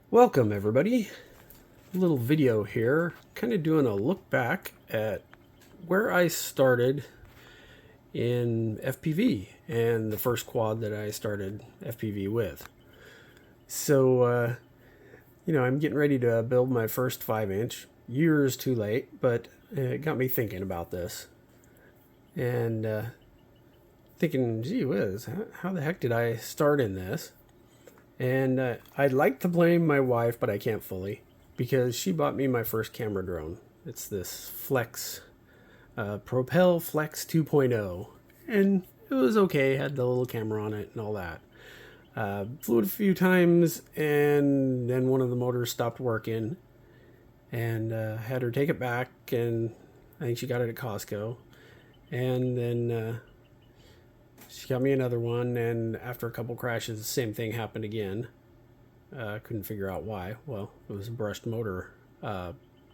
Welcome everybody. A little video here, kind of doing a look back at where I started in FPV and the first quad that I started FPV with. So, I'm getting ready to build my first 5-inch. Years too late, but it got me thinking about this. And thinking, gee whiz, how the heck did I start in this? And I'd like to blame my wife, but I can't fully, because she bought me my first camera drone. It's this Flex, Propel Flex 2.0, and it was okay, had the little camera on it and all that. Flew it a few times, and then one of the motors stopped working, and had her take it back, and I think she got it at Costco. And then she got me another one, and after a couple crashes, the same thing happened again. Couldn't figure out why. Well, it was a brushed motor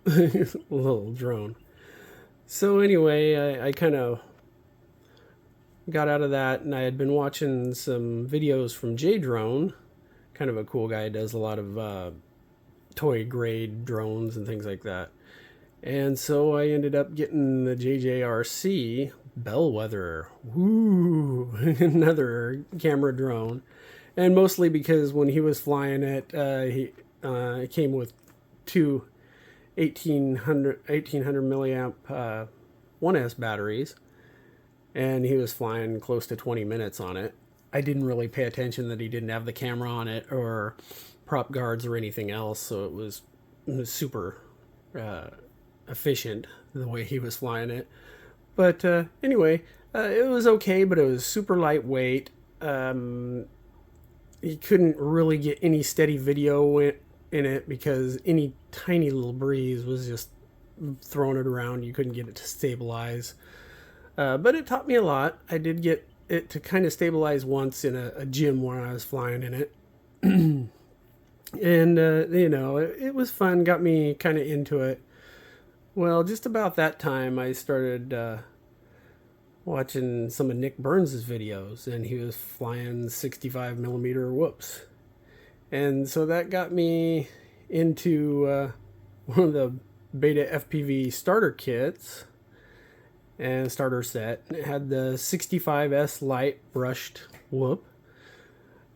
little drone. So anyway, I kind of got out of that, and I had been watching some videos from J-Drone, kind of a cool guy, does a lot of toy grade drones and things like that. And so I ended up getting the JJRC Bellwether, woo, another camera drone, and mostly because when he was flying it, it came with two 1800 milliamp 1S batteries, and he was flying close to 20 minutes on it. I didn't really pay attention that he didn't have the camera on it or prop guards or anything else, so it was super efficient the way he was flying it. But anyway, it was okay, but it was super lightweight. You couldn't really get any steady video in it because any tiny little breeze was just throwing it around. You couldn't get it to stabilize. But it taught me a lot. I did get it to kind of stabilize once in a gym where I was flying in it. And, it was fun, got me kind of into it. Well, just about that time, I started watching some of Nick Burns' videos, and he was flying 65 millimeter whoops. And so that got me into one of the BetaFPV starter kits and starter set. It had the 65s Lite brushed whoop,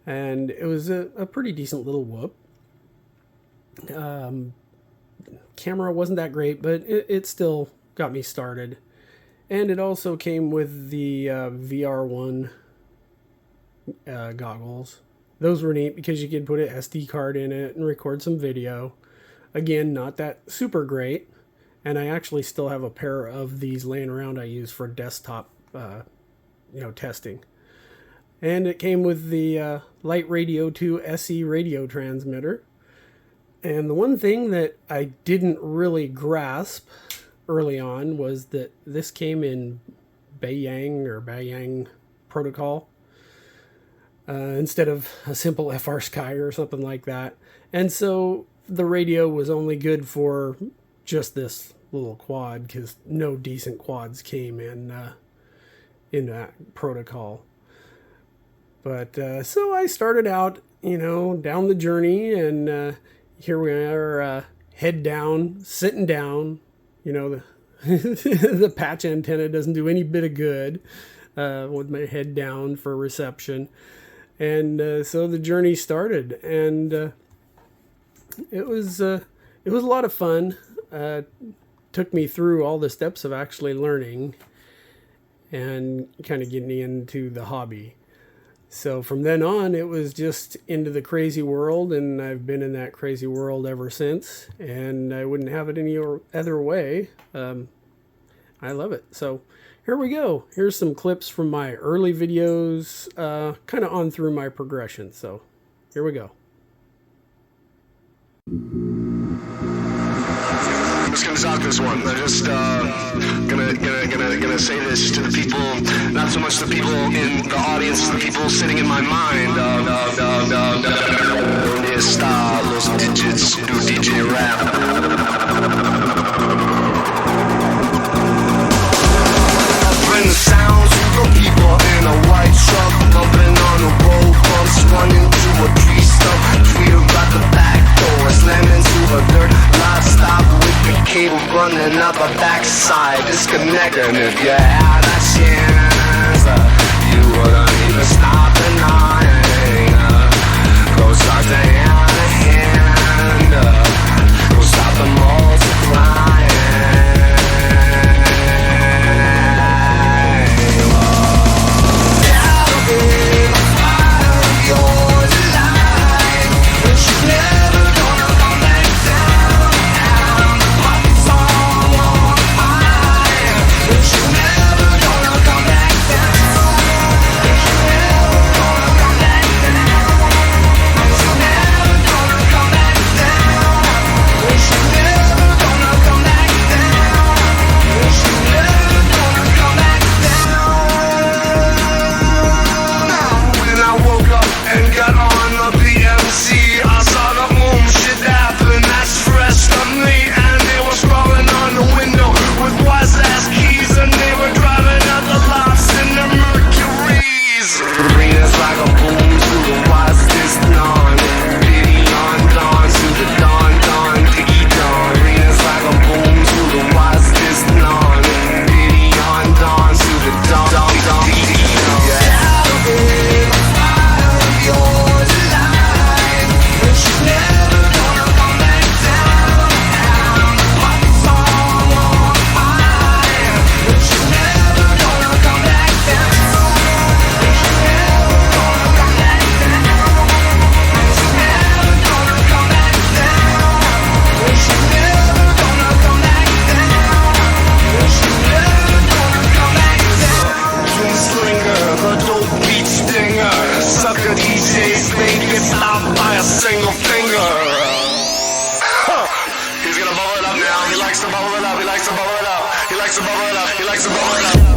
and it was a pretty decent little whoop. Camera wasn't that great, but it still got me started. And it also came with the VR1 goggles. Those were neat because you could put an SD card in it and record some video. Again, not that super great. And I actually still have a pair of these laying around I use for desktop testing. And it came with the Light Radio 2 SE radio transmitter. And the one thing that I didn't really grasp early on was that this came in Bayang protocol instead of a simple FR Sky or something like that. And so the radio was only good for just this little quad because no decent quads came in that protocol. But so I started out, down the journey, and here we are, head down, sitting down. The patch antenna doesn't do any bit of good with my head down for reception. And so the journey started, and it was a lot of fun. Took me through all the steps of actually learning and kind of getting into the hobby. So from then on, it was just into the crazy world, and I've been in that crazy world ever since, and I wouldn't have it any other way. I love it. So here we go. Here's some clips from my early videos, kind of on through my progression. So here we go. I'm just gonna talk this one. I'm just gonna say this to the people, not so much the people in the audience, the people sitting in my mind. ¿Dónde está los digits do DJ rap? Bring the sounds of people in a white truck, bumping on the road bumps, running to a tree stump, tweet about the back door. the backside, disconnect. And if you had a chance, you wouldn't even stop denying. Go start to hand to hand, go stop the multiplying. That'll be the fire of yours alive, but you're never gonna come back down. And the puppet's all on fire, but you're never gonna come back down. But you're never gonna come back down. But you're never gonna come back down. But you're never gonna come back down. But you're never gonna come back down. When I woke up and got on the PMC, I saw the boom shit happen. That's fresh to me, and they were scrolling on the window with wise ass keys, and they were driving out the lots in the Mercuries. Arenas like a boom to the wildest dawn, Diddy on dawn to the dawn, dawn, diggy dawn. Arenas like a boom to the wildest dawn, Diddy on dawn to the dawn, dawn, dawn, diggy dawn. That'll be the fire of yours alive, but you're never gonna come back down. And the puppet's all on fire, but you're never gonna come back down. But you're never gonna come back down. But you're never gonna come back down. But you're never gonna come back down. But you're never gonna come back down. Twin slinger, the dope beat stinger, sucker DJs may get stopped by a single finger. He's gonna bubble it up now. He likes to bubble it up. He likes to bubble it up. He likes to bubble it up. He likes to bubble it up.